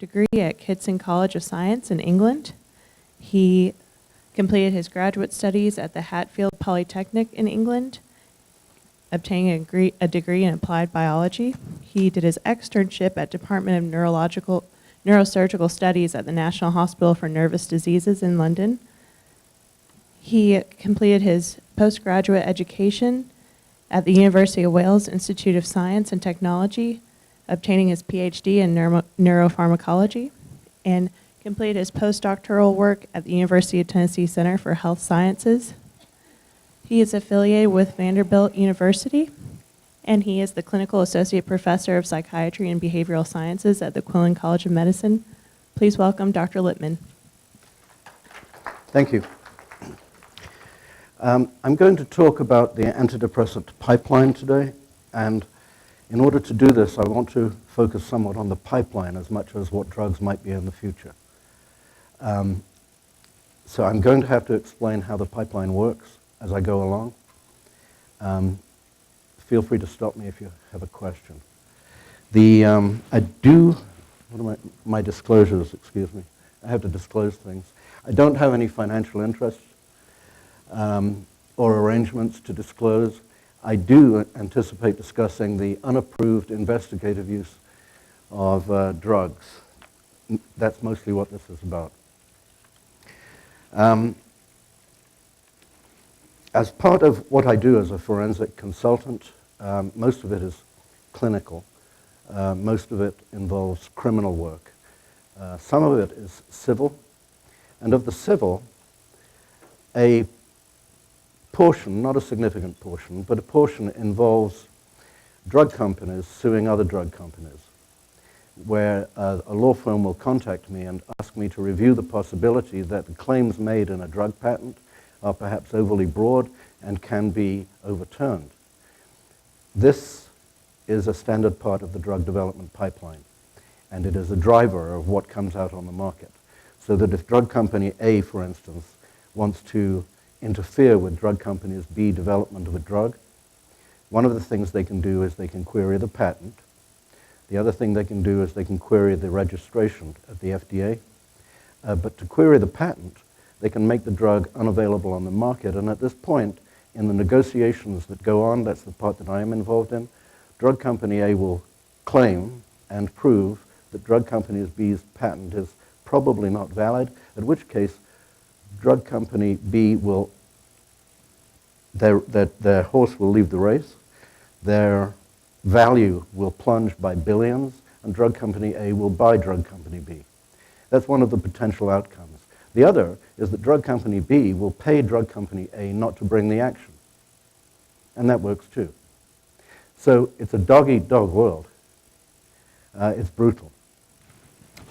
degree at Kitson College of Science in England. He completed his graduate studies at the Hatfield Polytechnic in England, obtaining a degree in applied biology. He did his externship at Department of Neurosurgical Studies at the National Hospital for Nervous Diseases in London. He completed his postgraduate education at the University of Wales Institute of Science and Technology, obtaining his PhD in neuropharmacology, and completed his postdoctoral work at the University of Tennessee Center for Health Sciences. He is affiliated with Vanderbilt University, and he is the Clinical Associate Professor of Psychiatry and Behavioral Sciences at the Quillen College of Medicine. Please welcome Dr. Lipman. Thank you. I'm going to talk about the antidepressant pipeline today, and in order to do this, I want to focus somewhat on the pipeline as much as what drugs might be in the future. So I'm going to have to explain how the pipeline works as I go along. Feel free to stop me if you have a question. What are my disclosures, excuse me. I have to disclose things. I don't have any financial interests or arrangements to disclose. I do anticipate discussing the unapproved investigative use of drugs. That's mostly what this is about. As part of what I do as a forensic consultant, most of it is clinical. Most of it involves criminal work. Some of it is civil. And of the civil, a portion, not a significant portion, but a portion involves drug companies suing other drug companies, where a law firm will contact me and ask me to review the possibility that the claims made in a drug patent are perhaps overly broad and can be overturned. This is a standard part of the drug development pipeline, and it is a driver of what comes out on the market. So that if drug company A, for instance, wants to interfere with drug company's B development of a drug, one of the things they can do is they can query the patent. The other thing they can do is they can query the registration at the FDA. But to query the patent, they can make the drug unavailable on the market. And at this point, in the negotiations that go on, that's the part that I am involved in, drug company A will claim and prove that drug company B's patent is probably not valid, at which case drug company B will, their horse will leave the race, their value will plunge by billions, and drug company A will buy drug company B. That's one of the potential outcomes. The other is that drug company B will pay drug company A not to bring the action. And that works too. So it's a dog-eat-dog world. It's brutal.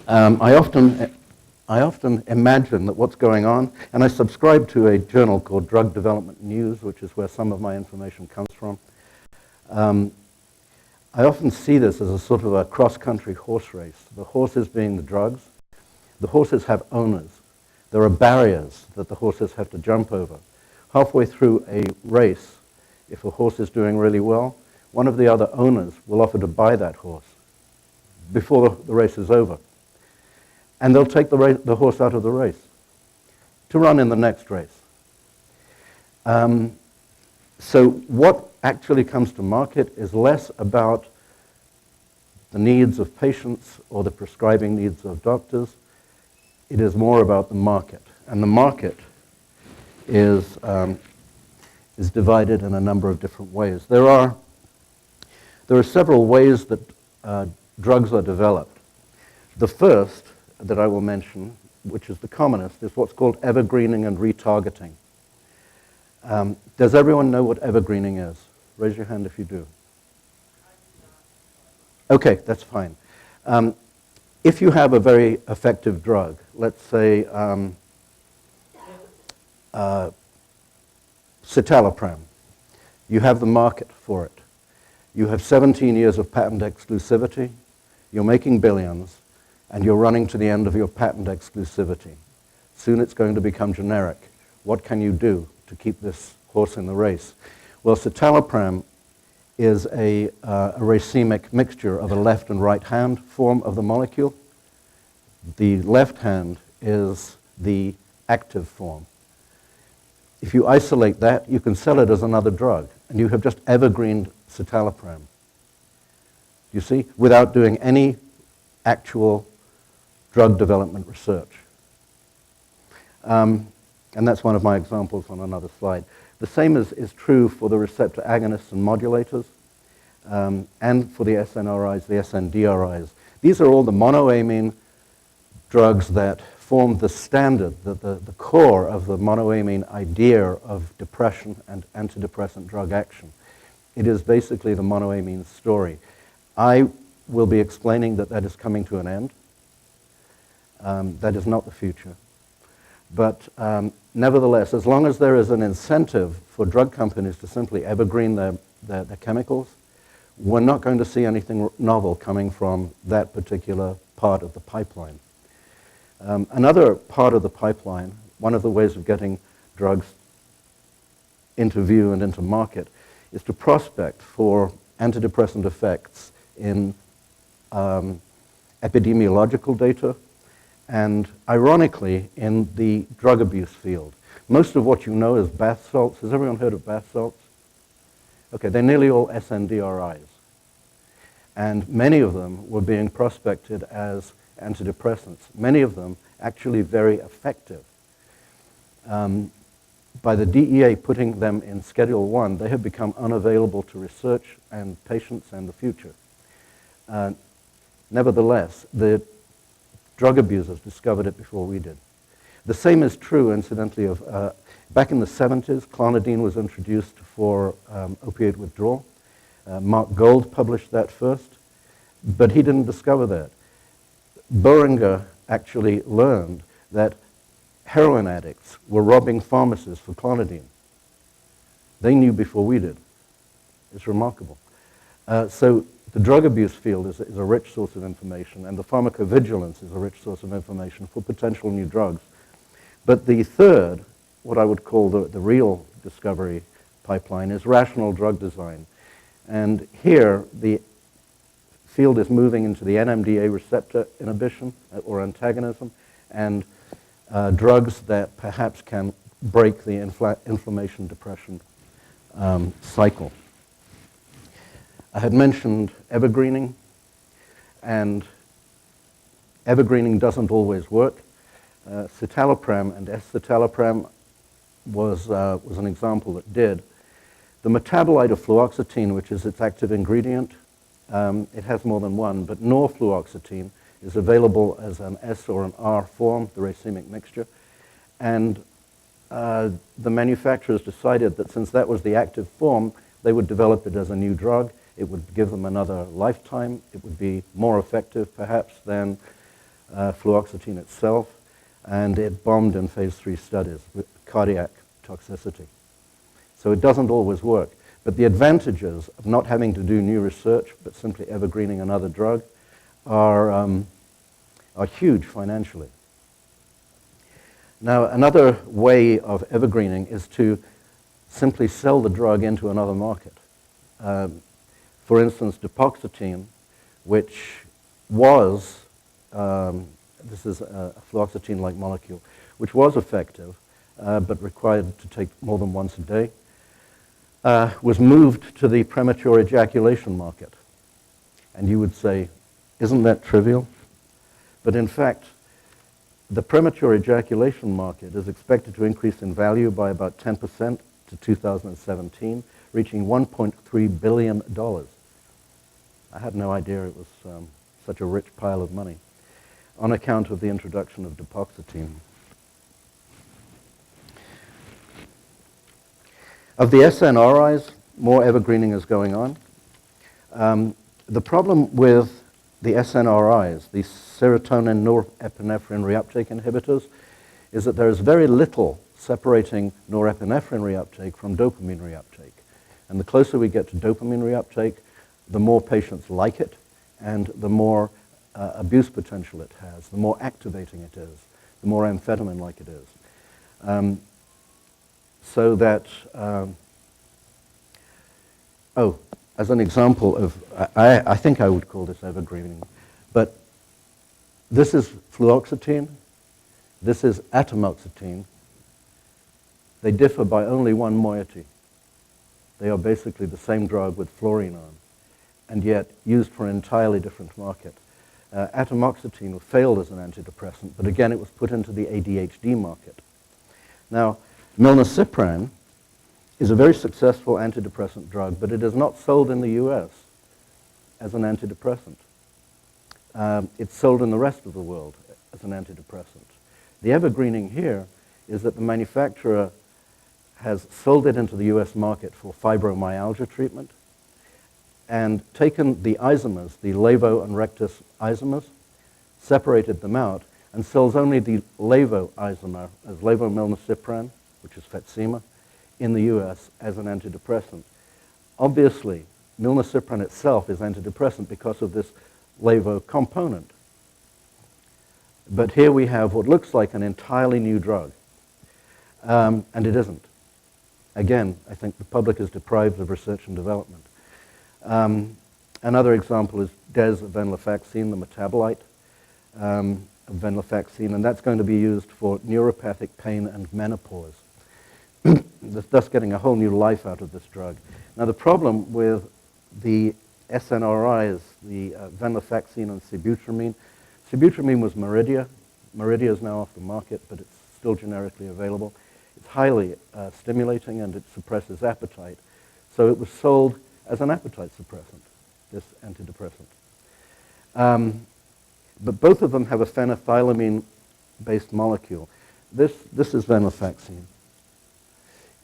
I often imagine that what's going on, and I subscribe to a journal called Drug Development News, which is where some of my information comes from. I often see this as a sort of a cross-country horse race. The horses being the drugs. The horses have owners. There are barriers that the horses have to jump over. Halfway through a race, if a horse is doing really well, one of the other owners will offer to buy that horse before the race is over. And they'll take the horse out of the race to run in the next race. So what actually comes to market is less about the needs of patients or the prescribing needs of doctors. It is more about the market. And the market is divided in a number of different ways. There are several ways that drugs are developed. The first that I will mention, which is the commonest, is what's called evergreening and retargeting. Does everyone know what evergreening is? Raise your hand if you do. Okay, that's fine. If you have a very effective drug, let's say citalopram, you have the market for it. You have 17 years of patent exclusivity, you're making billions, and you're running to the end of your patent exclusivity. Soon it's going to become generic. What can you do to keep this horse in the race? Well, citalopram is a racemic mixture of a left and right hand form of the molecule. The left hand is the active form. If you isolate that, you can sell it as another drug, and you have just evergreened citalopram. You see, without doing any actual drug development research. And that's one of my examples on another slide. The same is true for the receptor agonists and modulators, and for the SNRIs, the SNDRIs. These are all the monoamine drugs that form the standard, the core of the monoamine idea of depression and antidepressant drug action. It is basically the monoamine story. I will be explaining that is coming to an end. That is not the future. But nevertheless, as long as there is an incentive for drug companies to simply evergreen their chemicals, we're not going to see anything novel coming from that particular part of the pipeline. Another part of the pipeline, one of the ways of getting drugs into view and into market, is to prospect for antidepressant effects in epidemiological data and, ironically, in the drug abuse field. Most of what you know is bath salts. Has everyone heard of bath salts? Okay, they're nearly all SNDRIs. And many of them were being prospected as antidepressants, many of them actually very effective. By the DEA putting them in Schedule 1, they have become unavailable to research and patients and the future. Nevertheless, the drug abusers discovered it before we did. The same is true, incidentally, of back in the 70s, clonidine was introduced for opioid withdrawal. Mark Gold published that first, but he didn't discover that. Boehringer actually learned that heroin addicts were robbing pharmacies for clonidine. They knew before we did. It's remarkable. So the drug abuse field is a rich source of information, and the pharmacovigilance is a rich source of information for potential new drugs. But the third, what I would call the real discovery pipeline, is rational drug design. And here, the field is moving into the NMDA receptor inhibition or antagonism, and drugs that perhaps can break the inflammation-depression cycle. I had mentioned evergreening, and evergreening doesn't always work. Citalopram and escitalopram was an example that did. The metabolite of fluoxetine, which is its active ingredient, it has more than one, but norfluoxetine is available as an S or an R form, the racemic mixture. And the manufacturers decided that since that was the active form, they would develop it as a new drug. It would give them another lifetime. It would be more effective, perhaps, than fluoxetine itself. And it bombed in phase 3 studies with cardiac toxicity. So it doesn't always work. But the advantages of not having to do new research, but simply evergreening another drug, are huge financially. Now, another way of evergreening is to simply sell the drug into another market. For instance, dupoxetine, which was, this is a fluoxetine-like molecule, which was effective, but required to take more than once a day, was moved to the premature ejaculation market. And you would say, isn't that trivial? But in fact, the premature ejaculation market is expected to increase in value by about 10% to 2017, reaching $1.3 billion. I had no idea it was such a rich pile of money on account of the introduction of dupoxetine. Of the SNRIs, more evergreening is going on. The problem with the SNRIs, the serotonin norepinephrine reuptake inhibitors, is that there is very little separating norepinephrine reuptake from dopamine reuptake. And the closer we get to dopamine reuptake, the more patients like it, and the more abuse potential it has, the more activating it is, the more amphetamine-like it is. So that, as an example of, I think I would call this evergreening, but This is fluoxetine. This is atomoxetine. They differ by only one moiety. They are basically the same drug with fluorine on, and yet used for an entirely different market. Atomoxetine failed as an antidepressant, but again, it was put into the ADHD market. Now, milnacipran is a very successful antidepressant drug, but it is not sold in the US as an antidepressant. It's sold in the rest of the world as an antidepressant. The evergreening here is that the manufacturer has sold it into the US market for fibromyalgia treatment and taken the isomers, the levo and rectus isomers, separated them out, and sells only the levo isomer as levomilnacipran, which is Fatsima, in the US as an antidepressant. Obviously, milnacipran itself is antidepressant because of this levo component. But here we have what looks like an entirely new drug, and it isn't. Again, I think the public is deprived of research and development. Another example is desvenlafaxine, the metabolite of venlafaxine, and that's going to be used for neuropathic pain and menopause, thus getting a whole new life out of this drug. Now, the problem with the SNRIs, the venlafaxine and sibutramine. Sibutramine was Meridia. Meridia is now off the market, but it's still generically available. It's highly stimulating, and it suppresses appetite. So it was sold as an appetite suppressant, this antidepressant. But both of them have a phenethylamine-based molecule. This is venlafaxine.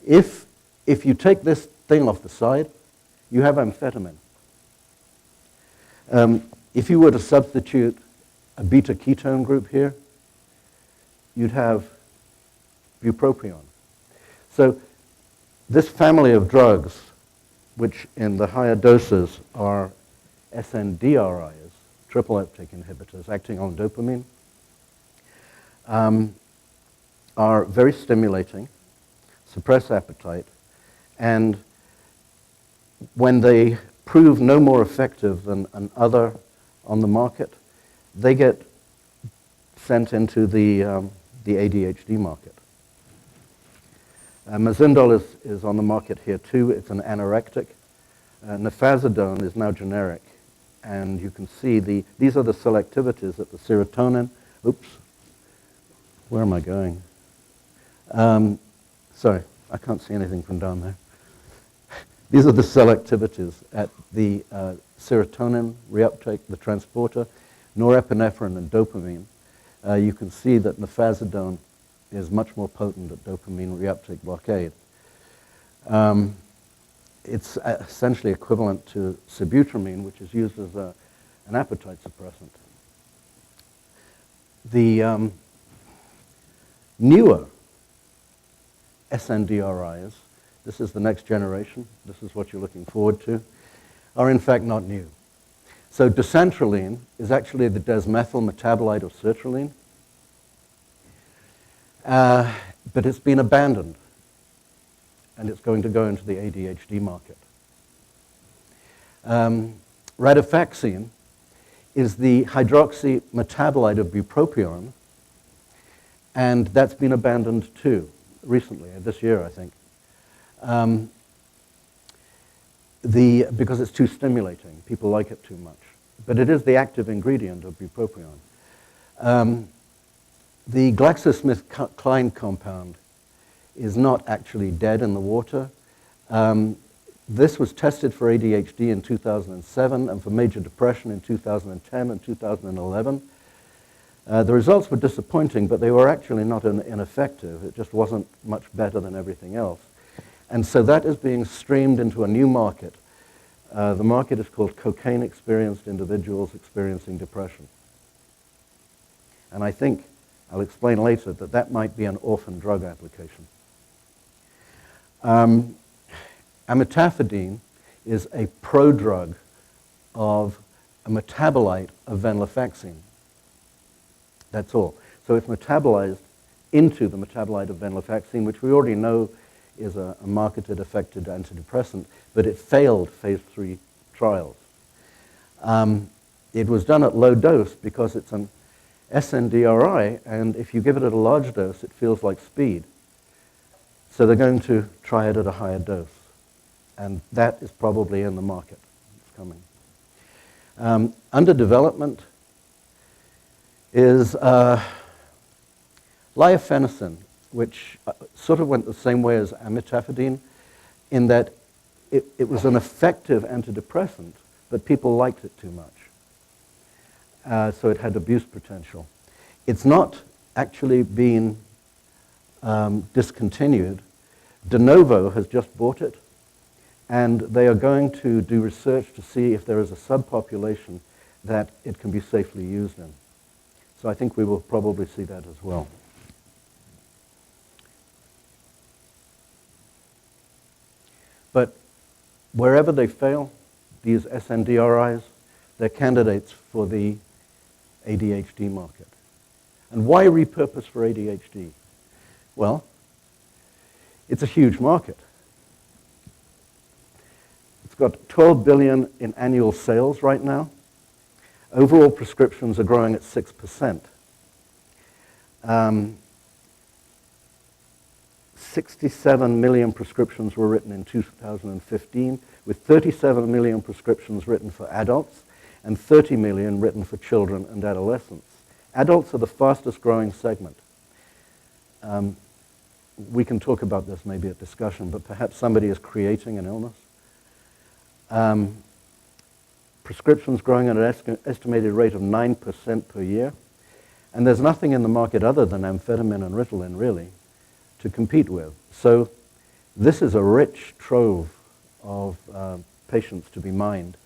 If you take this thing off the side, you have amphetamine. If you were to substitute a beta-ketone group here, you'd have bupropion. So this family of drugs, which in the higher doses are SNDRIs, triple uptake inhibitors acting on dopamine, are very stimulating, suppress appetite, and when they prove no more effective than an other on the market, they get sent into the ADHD market. Mazindol is on the market here too. It's an anorectic. Nefazodone is now generic, and you can see these are the selectivities at the serotonin. Oops, where am I going? Sorry, I can't see anything from down there. These are the selectivities at the serotonin reuptake, the transporter, norepinephrine, and dopamine. You can see that nefazodone is much more potent at dopamine reuptake blockade. It's essentially equivalent to sibutramine, which is used as an appetite suppressant. The newer SNDRIs, this is the next generation, this is what you're looking forward to, are in fact not new. So decentraline is actually the desmethyl metabolite of sertraline, but it's been abandoned, and it's going to go into the ADHD market. Radifaxine is the hydroxy metabolite of bupropion, and that's been abandoned too, recently, this year, I think. Because it's too stimulating. People like it too much. But it is the active ingredient of bupropion. The GlaxoSmithKline compound is not actually dead in the water. This was tested for ADHD in 2007 and for major depression in 2010 and 2011. The results were disappointing, but they were actually not ineffective. It just wasn't much better than everything else. And so that is being streamed into a new market. The market is called cocaine-experienced individuals experiencing depression. And I think, I'll explain later, that that might be an orphan drug application. Amitafidine is a prodrug of a metabolite of venlafaxine. That's all. So it's metabolized into the metabolite of venlafaxine, which we already know is a marketed, effective antidepressant, but it failed phase 3 trials. It was done at low dose because it's an SNDRI, and if you give it at a large dose, it feels like speed. So they're going to try it at a higher dose. And that is probably in the market. It's coming. Under development is liofenicin, which sort of went the same way as amantadine, in that it was an effective antidepressant, but people liked it too much. So it had abuse potential. It's not actually been discontinued. De Novo has just bought it, and they are going to do research to see if there is a subpopulation that it can be safely used in. So I think we will probably see that as well. But wherever they fail, these SNDRIs, they're candidates for the ADHD market. And why repurpose for ADHD? Well, it's a huge market. It's got 12 billion in annual sales right now. Overall prescriptions are growing at 6%. 67 million prescriptions were written in 2015, with 37 million prescriptions written for adults and 30 million written for children and adolescents. Adults are the fastest growing segment. We can talk about this maybe at discussion, but perhaps somebody is creating an illness. Prescriptions growing at an estimated rate of 9% per year. And there's nothing in the market other than amphetamine and Ritalin, really, to compete with. So this is a rich trove of patients to be mined.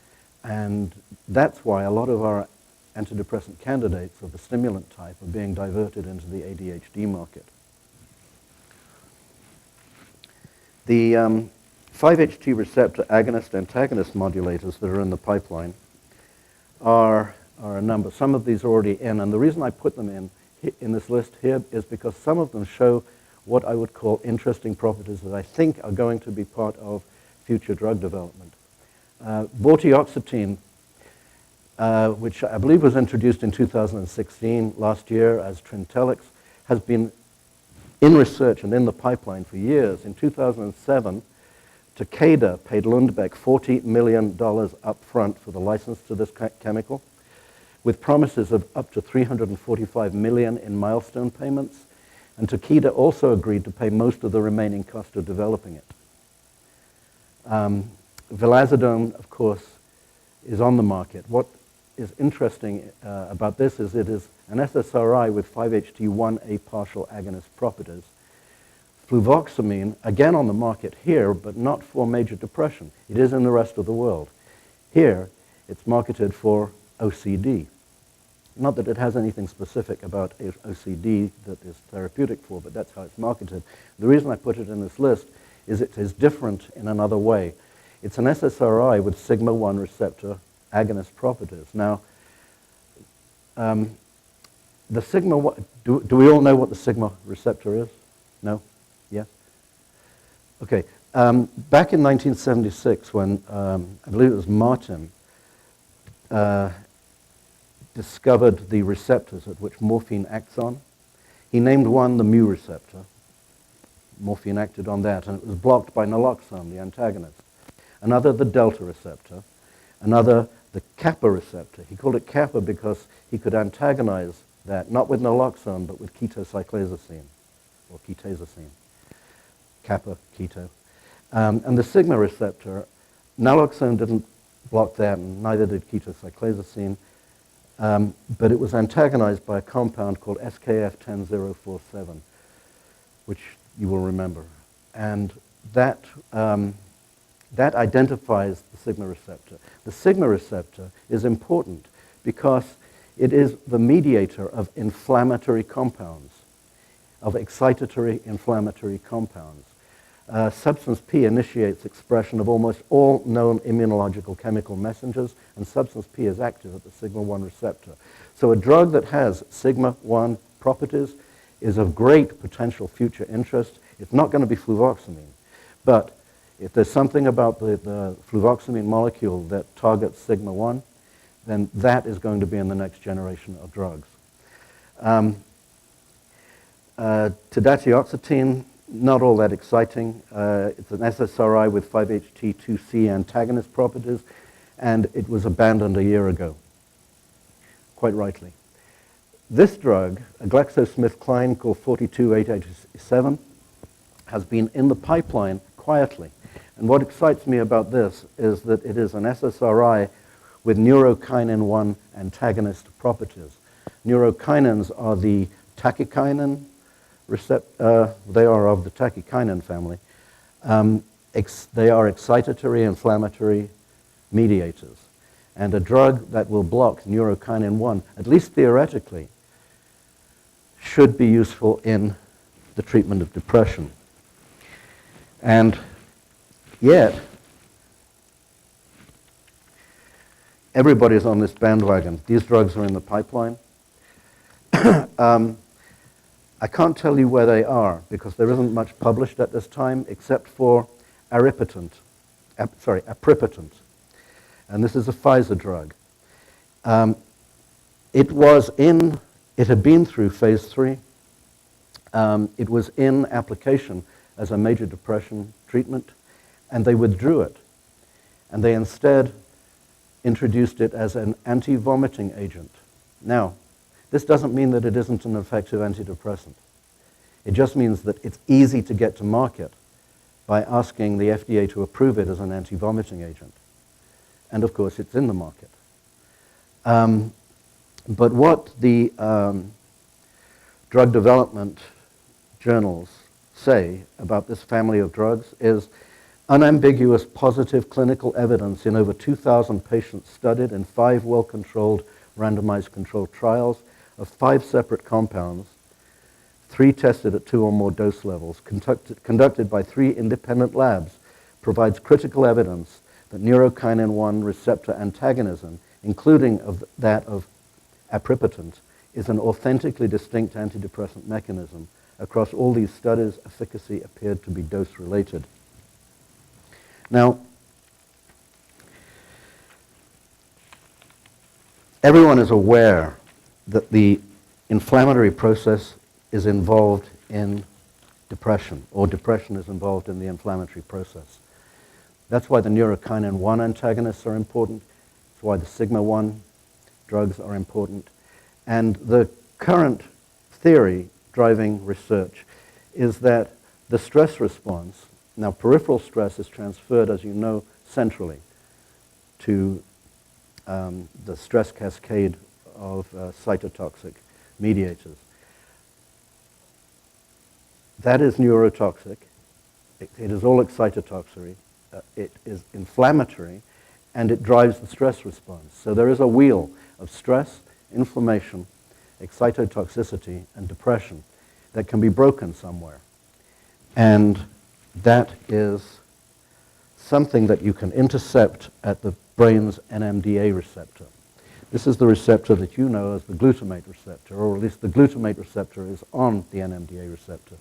And that's why a lot of our antidepressant candidates of the stimulant type are being diverted into the ADHD market. The 5-HT receptor agonist-antagonist modulators that are in the pipeline are a number. Some of these are already in, and the reason I put them in this list here is because some of them show what I would call interesting properties that I think are going to be part of future drug development. Vortioxetine, which I believe was introduced in 2016, last year as Trintellix, has been in research and in the pipeline for years. In 2007, Takeda paid Lundbeck $40 million up front for the license to this chemical, with promises of up to $345 million in milestone payments, and Takeda also agreed to pay most of the remaining cost of developing it. Vilazodone, of course, is on the market. What is interesting about this is it is an SSRI with 5-HT1A partial agonist properties. Fluvoxamine, again on the market here, but not for major depression. It is in the rest of the world. Here, it's marketed for OCD. Not that it has anything specific about OCD that is therapeutic for, but that's how it's marketed. The reason I put it in this list is it is different in another way. It's an SSRI with sigma-1 receptor agonist properties. Now, the sigma-1, do we all know what the sigma receptor is? No? Yes? Okay. Back in 1976, when I believe it was Martin discovered the receptors at which morphine acts on, he named one the mu receptor. Morphine acted on that, and it was blocked by naloxone, the antagonist. Another, the delta receptor. Another, the kappa receptor. He called it kappa because he could antagonize that, not with naloxone, but with ketocyclazosine, or ketazosine. Kappa, keto. And the sigma receptor, naloxone didn't block that, and neither did ketocyclazosine, but it was antagonized by a compound called SKF10047, which you will remember. And that identifies the sigma receptor. The sigma receptor is important because it is the mediator of inflammatory compounds, of excitatory inflammatory compounds. Substance P initiates expression of almost all known immunological chemical messengers, and substance P is active at the sigma-1 receptor. So a drug that has sigma-1 properties is of great potential future interest. It's not going to be fluvoxamine, but if there's something about the fluvoxamine molecule that targets sigma-1, then that is going to be in the next generation of drugs. Tadalafil, not all that exciting. It's an SSRI with 5-HT2C antagonist properties, and it was abandoned a year ago, quite rightly. This drug, a GlaxoSmithKline called 42887, has been in the pipeline quietly. And what excites me about this is that it is an SSRI with neurokinin 1 antagonist properties. Neurokinins are the tachykinin receptor, they are of the tachykinin family. They are excitatory inflammatory mediators. And a drug that will block neurokinin 1, at least theoretically, should be useful in the treatment of depression. And yet, everybody's on this bandwagon. These drugs are in the pipeline. I can't tell you where they are because there isn't much published at this time except for apripitant. And this is a Pfizer drug. It had been through phase 3. It was in application as a major depression treatment, and they withdrew it. And they instead introduced it as an anti-vomiting agent. Now, this doesn't mean that it isn't an effective antidepressant. It just means that it's easy to get to market by asking the FDA to approve it as an anti-vomiting agent. And of course, it's in the market. But what the drug development journals say about this family of drugs is unambiguous positive clinical evidence in over 2,000 patients studied in 5 well-controlled randomized controlled trials of 5 separate compounds, 3 tested at 2 or more dose levels, conducted by 3 independent labs, provides critical evidence that neurokinin 1 receptor antagonism, including that of apripitant, is an authentically distinct antidepressant mechanism. Across all these studies, efficacy appeared to be dose-related. Now, everyone is aware that the inflammatory process is involved in depression, or depression is involved in the inflammatory process. That's why the neurokinin 1 antagonists are important. That's why the sigma-1 drugs are important. And the current theory driving research is that the stress response, now peripheral stress is transferred, as you know, centrally to the stress cascade of cytotoxic mediators. That is neurotoxic. It is all excitotoxicity. It is inflammatory, and it drives the stress response. So there is a wheel of stress, inflammation, excitotoxicity, and depression that can be broken somewhere. And that is something that you can intercept at the brain's NMDA receptor. This is the receptor that you know as the glutamate receptor, or at least the glutamate receptor is on the NMDA receptor.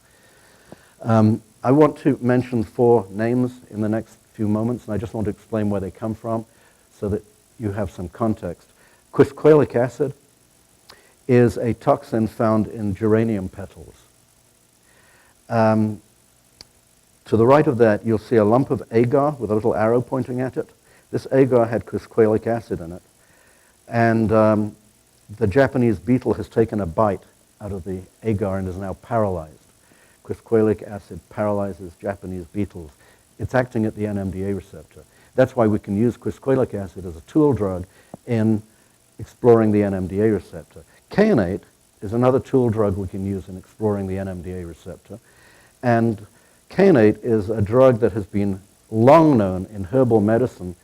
I want to mention 4 names in the next few moments, and I just want to explain where they come from so that you have some context. Quisquelic acid is a toxin found in geranium petals. To the right of that, you'll see a lump of agar with a little arrow pointing at it. This agar had quisquelic acid in it. And the Japanese beetle has taken a bite out of the agar and is now paralyzed. Quisquelic acid paralyzes Japanese beetles. It's acting at the NMDA receptor. That's why we can use quisquelic acid as a tool drug in exploring the NMDA receptor. Kainate is another tool drug we can use in exploring the NMDA receptor. And kainate is a drug that has been long known in herbal medicine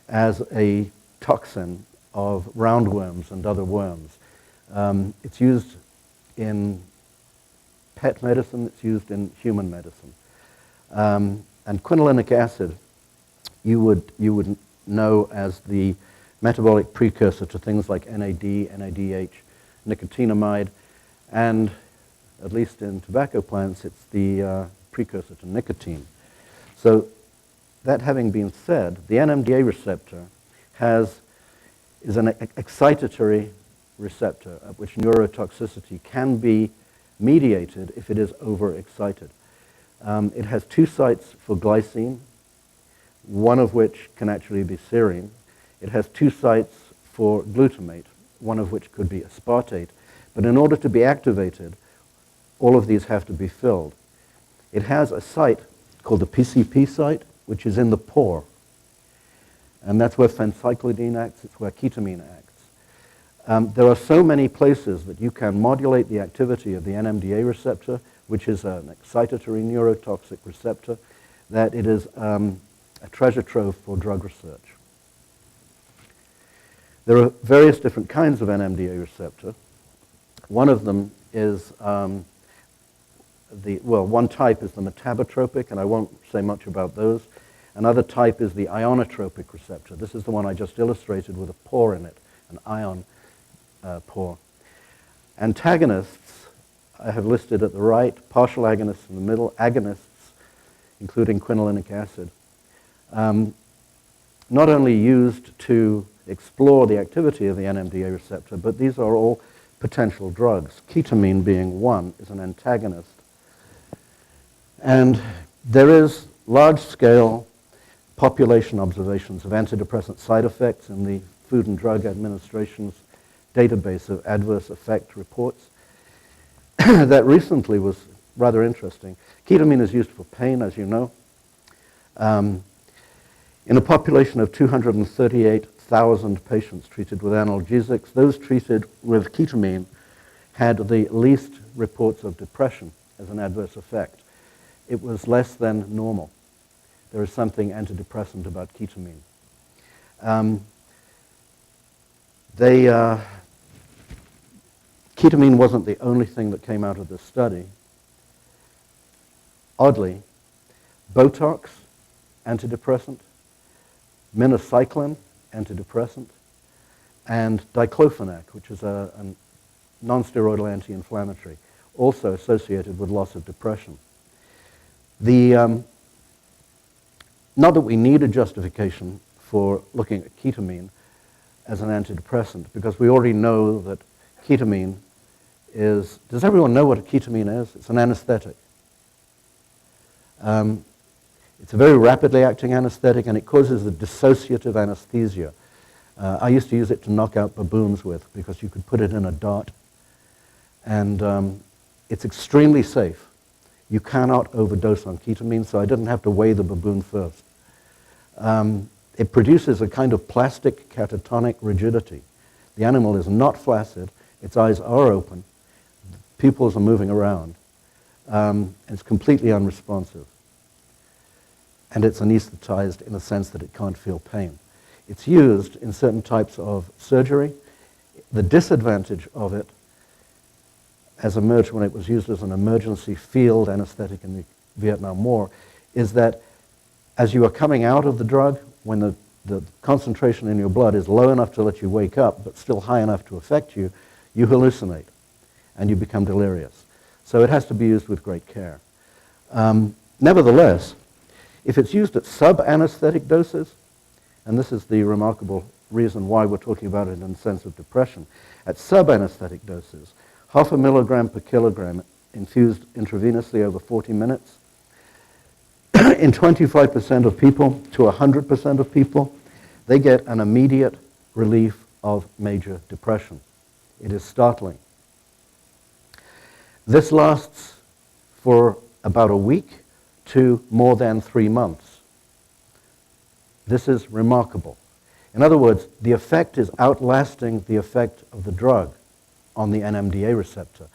as a toxin of roundworms and other worms. It's used in pet medicine, it's used in human medicine. And quinolinic acid, you would know as the metabolic precursor to things like NAD, NADH, nicotinamide, and at least in tobacco plants, it's the precursor to nicotine. So that having been said, the NMDA receptor is an excitatory receptor at which neurotoxicity can be mediated if it is overexcited. It has two sites for glycine, one of which can actually be serine. It has two sites for glutamate, one of which could be aspartate. But in order to be activated, all of these have to be filled. It has a site called the PCP site, which is in the pore. And that's where phencyclidine acts, it's where ketamine acts. There are so many places that you can modulate the activity of the NMDA receptor, which is an excitatory neurotoxic receptor, that it is a treasure trove for drug research. There are various different kinds of NMDA receptor. One of them is one type is the metabotropic, and I won't say much about those. Another type is the ionotropic receptor. This is the one I just illustrated with a pore in it, an ion pore. Antagonists I have listed at the right, partial agonists in the middle, agonists, including quinolinic acid. Not only used to explore the activity of the NMDA receptor, but these are all potential drugs. Ketamine being one is an antagonist. And there is large-scale population observations of antidepressant side effects in the Food and Drug Administration's database of adverse effect reports. That recently was rather interesting. Ketamine is used for pain, as you know. In a population of 238,000 patients treated with analgesics, those treated with ketamine had the least reports of depression as an adverse effect. It was less than normal. There is something antidepressant about ketamine. Ketamine wasn't the only thing that came out of this study. Oddly, Botox, antidepressant, minocycline, antidepressant, and diclofenac, which is a non-steroidal anti-inflammatory, also associated with loss of depression. Not that we need a justification for looking at ketamine as an antidepressant, because we already know that ketamine is... Does everyone know what a ketamine is? It's an anesthetic. It's a very rapidly acting anesthetic, and it causes a dissociative anesthesia. I used to use it to knock out baboons with, because you could put it in a dart, and it's extremely safe. You cannot overdose on ketamine, so I didn't have to weigh the baboon first. It produces a kind of plastic catatonic rigidity. The animal is not flaccid, its eyes are open, the pupils are moving around, and it's completely unresponsive. And it's anesthetized in the sense that it can't feel pain. It's used in certain types of surgery. The disadvantage of it, as emerged when it was used as an emergency field anesthetic in the Vietnam War, is that as you are coming out of the drug, when the concentration in your blood is low enough to let you wake up, but still high enough to affect you, you hallucinate and you become delirious. So it has to be used with great care. Nevertheless, if it's used at sub-anesthetic doses, and this is the remarkable reason why we're talking about it in the sense of depression, at sub-anesthetic doses, 0.5 milligram per kilogram infused intravenously over 40 minutes, in 25% of people to 100% of people, they get an immediate relief of major depression. It is startling. This lasts for about a week to more than 3 months. This is remarkable. In other words, the effect is outlasting the effect of the drug on the NMDA receptor.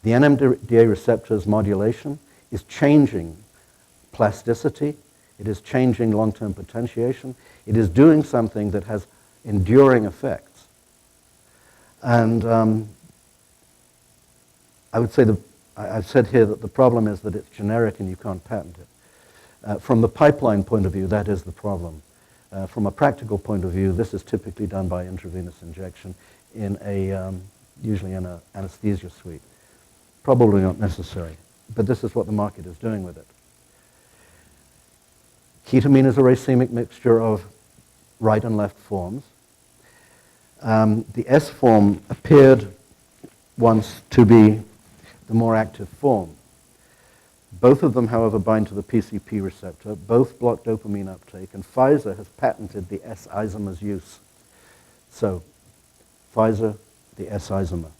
The NMDA receptor's modulation is changing plasticity, it is changing long-term potentiation, it is doing something that has enduring effects. And I would say I've said here that the problem is that it's generic and you can't patent it. From the pipeline point of view, that is the problem. From a practical point of view, this is typically done by intravenous injection in usually in an anesthesia suite. Probably not necessary, but this is what the market is doing with it. Ketamine is a racemic mixture of right and left forms. The S form appeared once to be the more active form. Both of them, however, bind to the PCP receptor. Both block dopamine uptake, and Pfizer has patented the S isomer's use. So, Pfizer, the S isomer.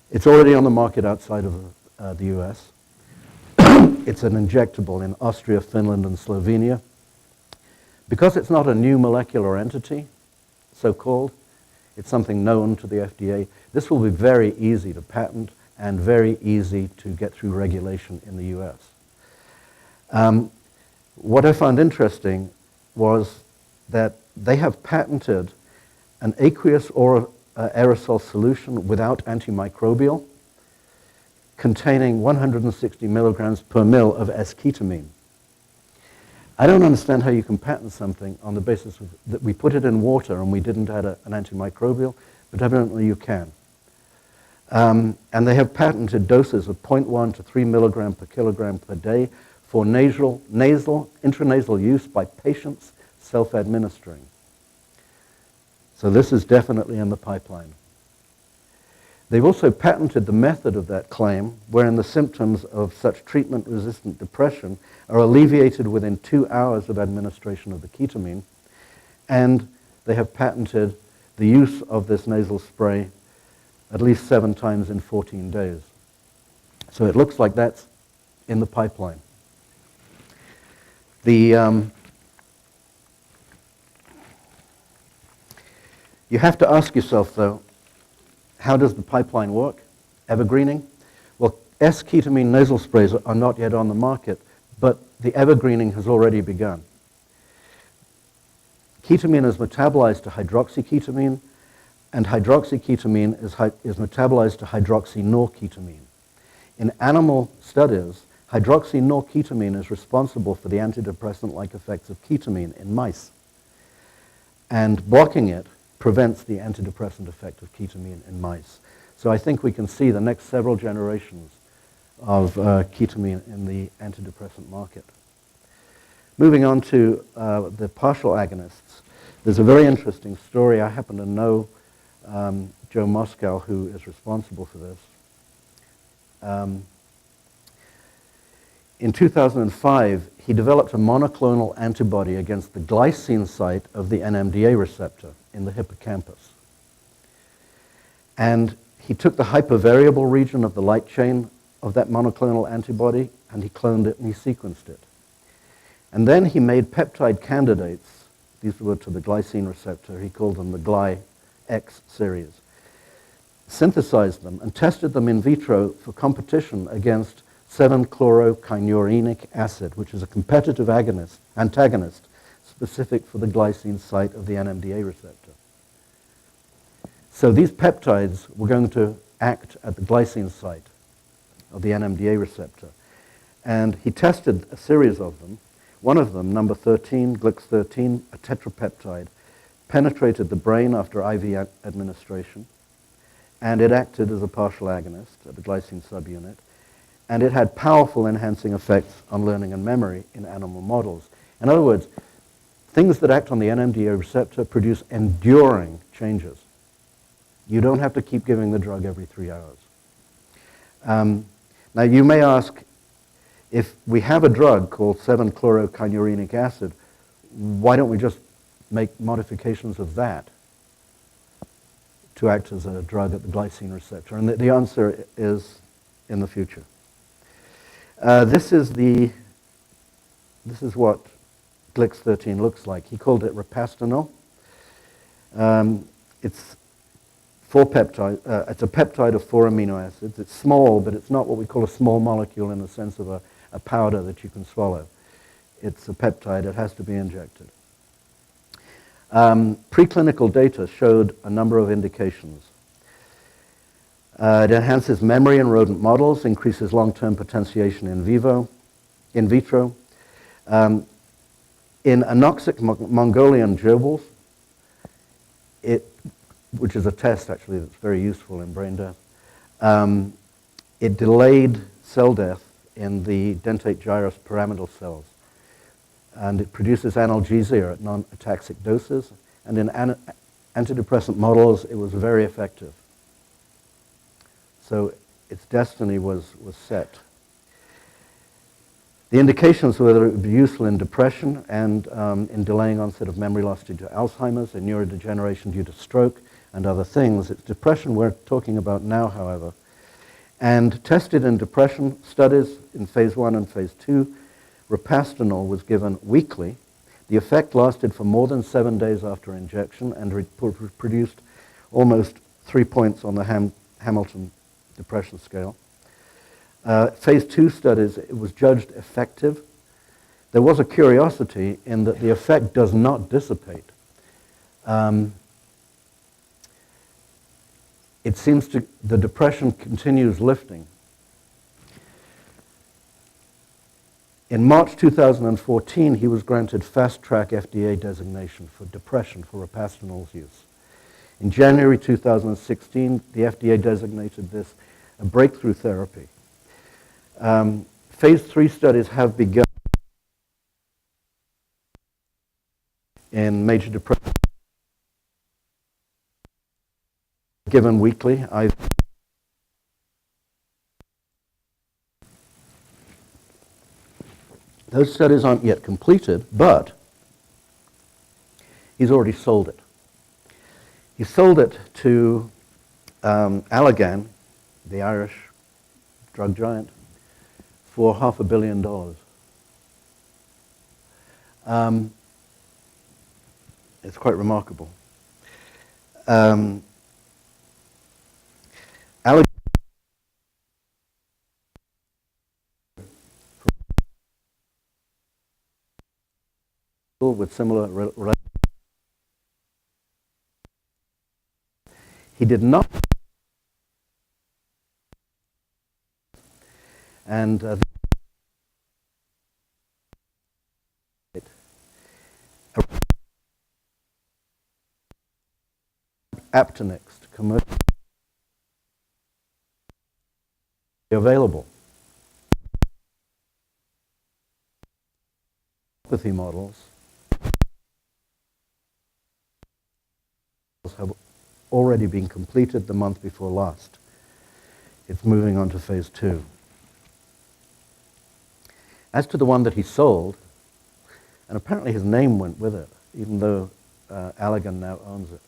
It's already on the market outside of the US. It's an injectable in Austria, Finland, and Slovenia. Because it's not a new molecular entity, so-called, it's something known to the FDA, this will be very easy to patent and very easy to get through regulation in the US. What I found interesting was that they have patented an aqueous or aerosol solution without antimicrobial containing 160 milligrams per mil of S-ketamine. I don't understand how you can patent something on the basis of that we put it in water and we didn't add an antimicrobial, but evidently you can. And they have patented doses of 0.1 to 3 milligram per kilogram per day for intranasal use by patients self-administering. So this is definitely in the pipeline. They've also patented the method of that claim, wherein the symptoms of such treatment-resistant depression are alleviated within 2 hours of administration of the ketamine, and they have patented the use of this nasal spray at least 7 times in 14 days. So it looks like that's in the pipeline. You have to ask yourself, though, how does the pipeline work? Evergreening? Well, S-ketamine nasal sprays are not yet on the market, but the evergreening has already begun. Ketamine is metabolized to hydroxyketamine, and hydroxyketamine is metabolized to hydroxynorketamine. In animal studies, hydroxynorketamine is responsible for the antidepressant-like effects of ketamine in mice, and blocking it prevents the antidepressant effect of ketamine in mice. So I think we can see the next several generations of ketamine in the antidepressant market. Moving on to the partial agonists, there's a very interesting story. I happen to know Joe Moscow, who is responsible for this. In 2005, he developed a monoclonal antibody against the glycine site of the NMDA receptor in the hippocampus. And he took the hypervariable region of the light chain of that monoclonal antibody, and he cloned it and he sequenced it. And then he made peptide candidates. These were to the glycine receptor. He called them the Gly-X series. Synthesized them and tested them in vitro for competition against 7-chlorokinurenic acid, which is a competitive antagonist specific for the glycine site of the NMDA receptor. So these peptides were going to act at the glycine site of the NMDA receptor. And he tested a series of them. One of them, number 13, Glix-13, a tetrapeptide, penetrated the brain after IV administration, and it acted as a partial agonist at the glycine subunit, and it had powerful enhancing effects on learning and memory in animal models. In other words, things that act on the NMDA receptor produce enduring changes. You don't have to keep giving the drug every 3 hours. Now you may ask, if we have a drug called 7-chlorokinurenic acid, why don't we just make modifications of that to act as a drug at the glycine receptor? And the answer is in the future. This is what Glix-13 looks like. He called it Repastinol. It's it's a peptide of 4 amino acids. It's small, but it's not what we call a small molecule in the sense of a powder that you can swallow. It's a peptide. It has to be injected. Preclinical data showed a number of indications. It enhances memory in rodent models, increases long-term potentiation in vitro. In anoxic Mongolian gerbils, which is a test actually that's very useful in brain death, it delayed cell death in the dentate gyrus pyramidal cells. And it produces analgesia at non-ataxic doses. And in antidepressant models, it was very effective. So its destiny was set. The indications were that it would be useful in depression and in delaying onset of memory loss due to Alzheimer's and neurodegeneration due to stroke and other things. It's depression we're talking about now, however. And tested in depression studies in phase 1 and phase 2, Repastinol was given weekly. The effect lasted for more than 7 days after injection and produced almost 3 points on the Hamilton Depression Scale. Phase 2 studies, it was judged effective. There was a curiosity in that the effect does not dissipate. It seems the depression continues lifting. In March 2014, he was granted fast-track FDA designation for depression for Repastinol's use. In January 2016, the FDA designated this a breakthrough therapy. Phase 3 studies have begun in major depression, given weekly. Those studies aren't yet completed, but he's already sold it. He sold it to Allergan, the Irish drug giant, for $500 million. It's quite remarkable. Allergan with similar he did not, and Aptonext commercially available. Empathy models have already been completed the month before last. It's moving on to phase 2. As to the one that he sold, and apparently his name went with it, even though Allergan now owns it.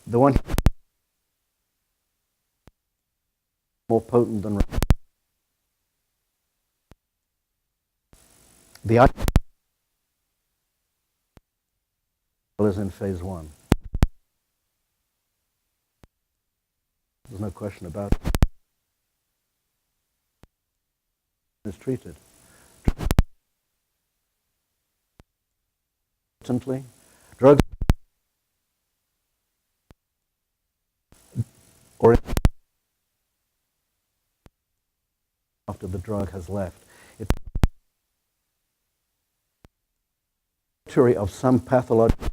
The one more potent than the is in phase 1. There's no question about it. It's treated. Instantly, drugs or after the drug has left. It's a history of some pathological.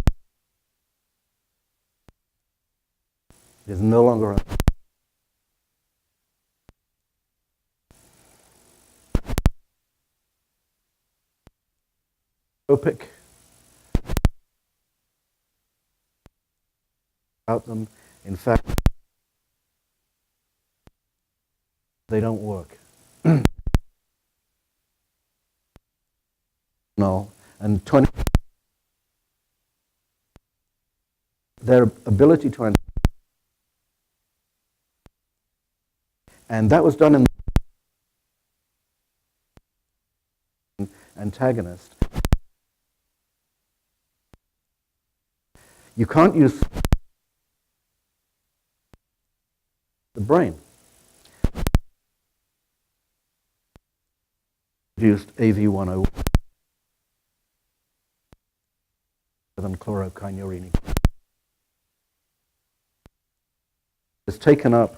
It is no longer a tropic about them. In fact, they don't work. No, and their ability to, and that was done in antagonist. You can't use the brain. Produced AV101 than chloroquinurine. It's taken up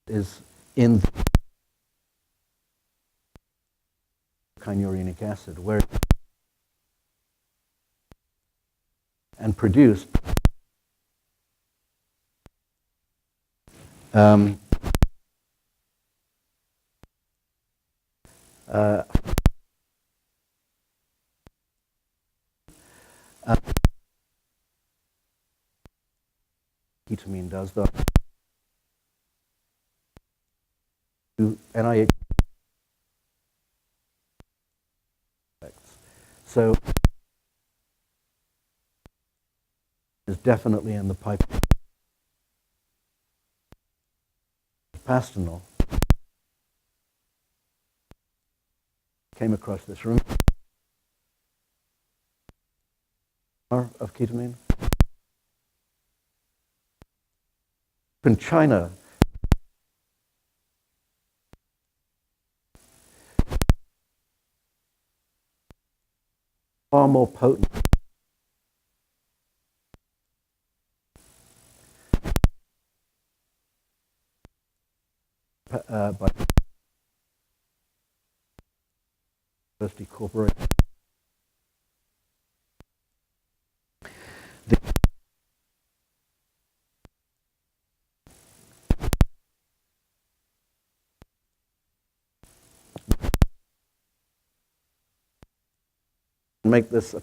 is in quinurenic acid, where and produced Ketamine does, though. NIH effects. So is definitely in the pipe. Pastanol came across this room of ketamine. In China, far more potent by University Corporation. Make this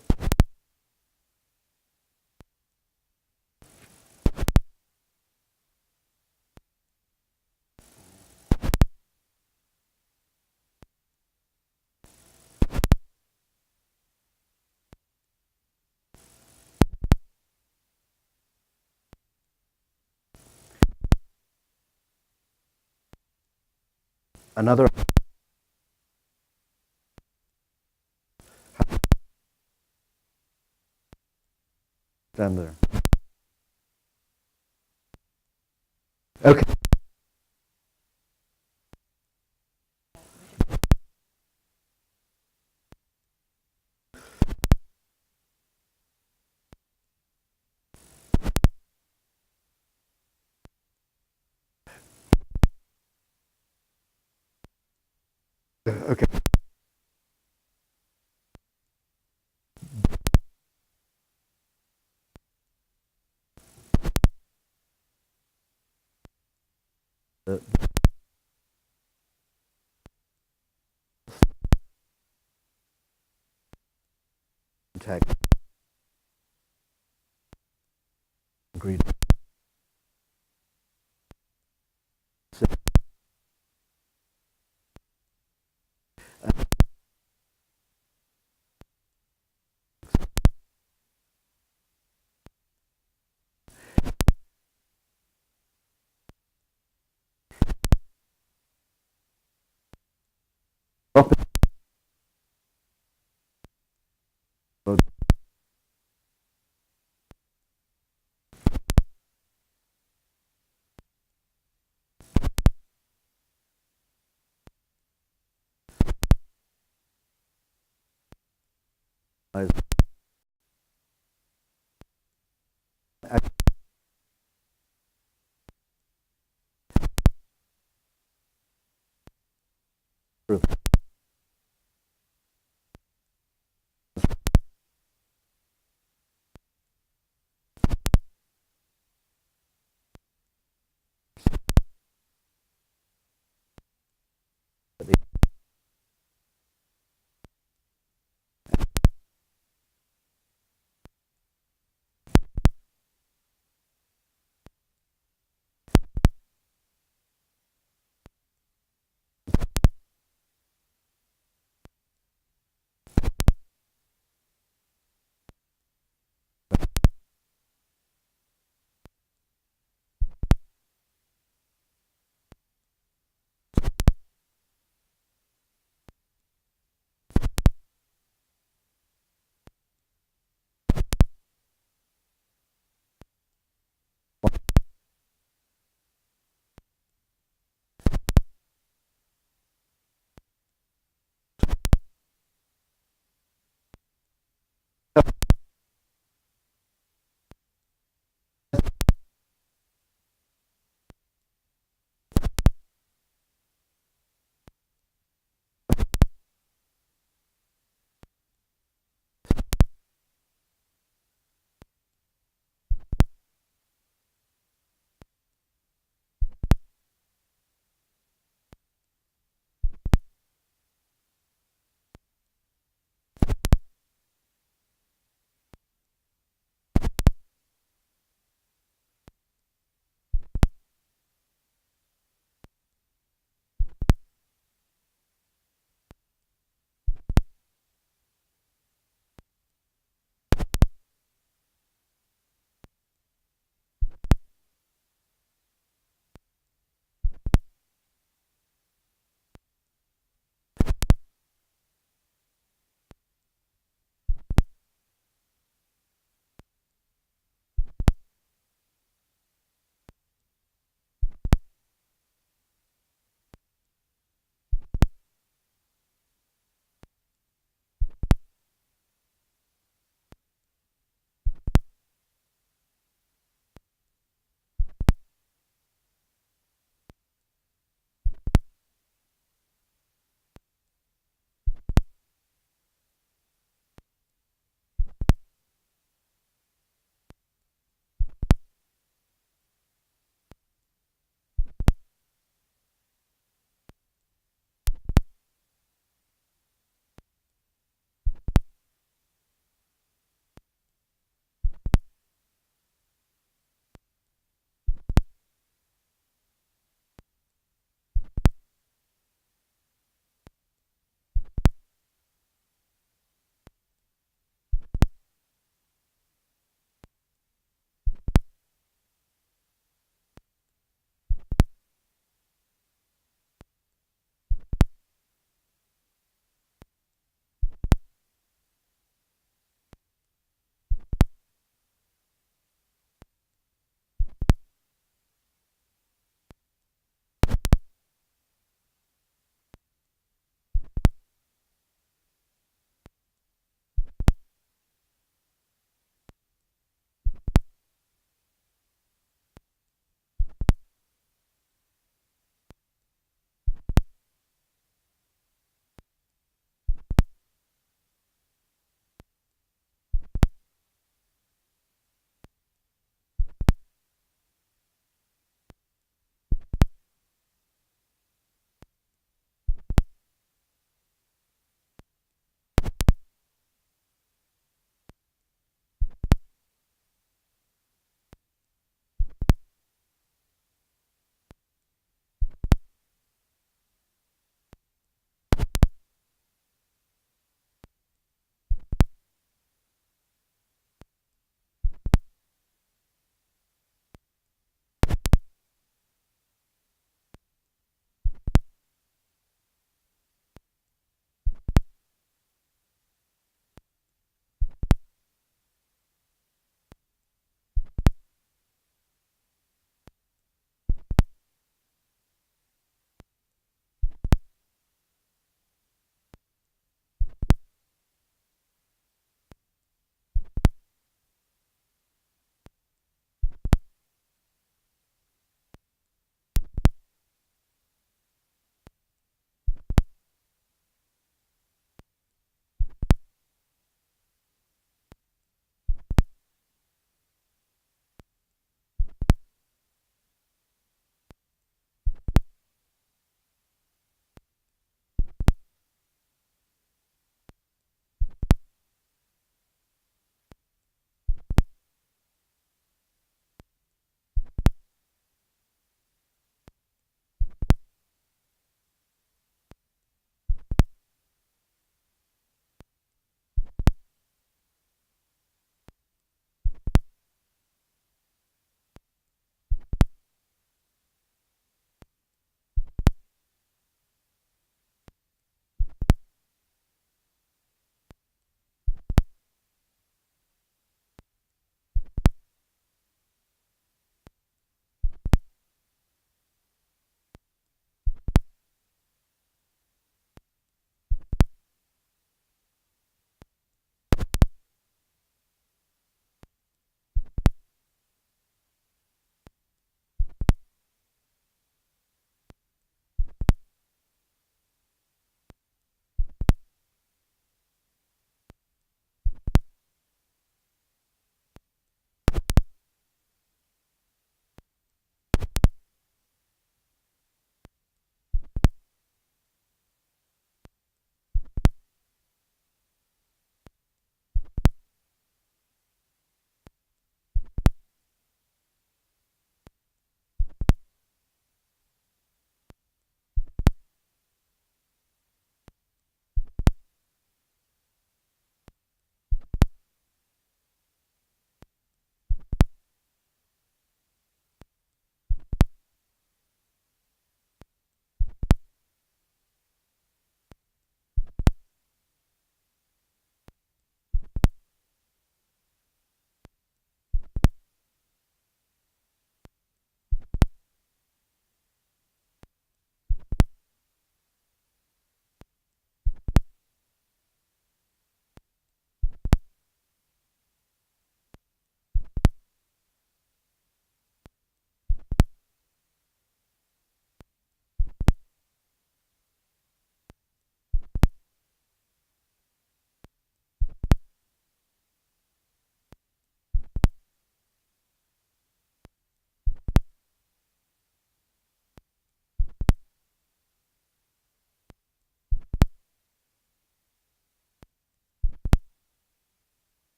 another stand there. Okay. Okay. The intact ingredient. Nice.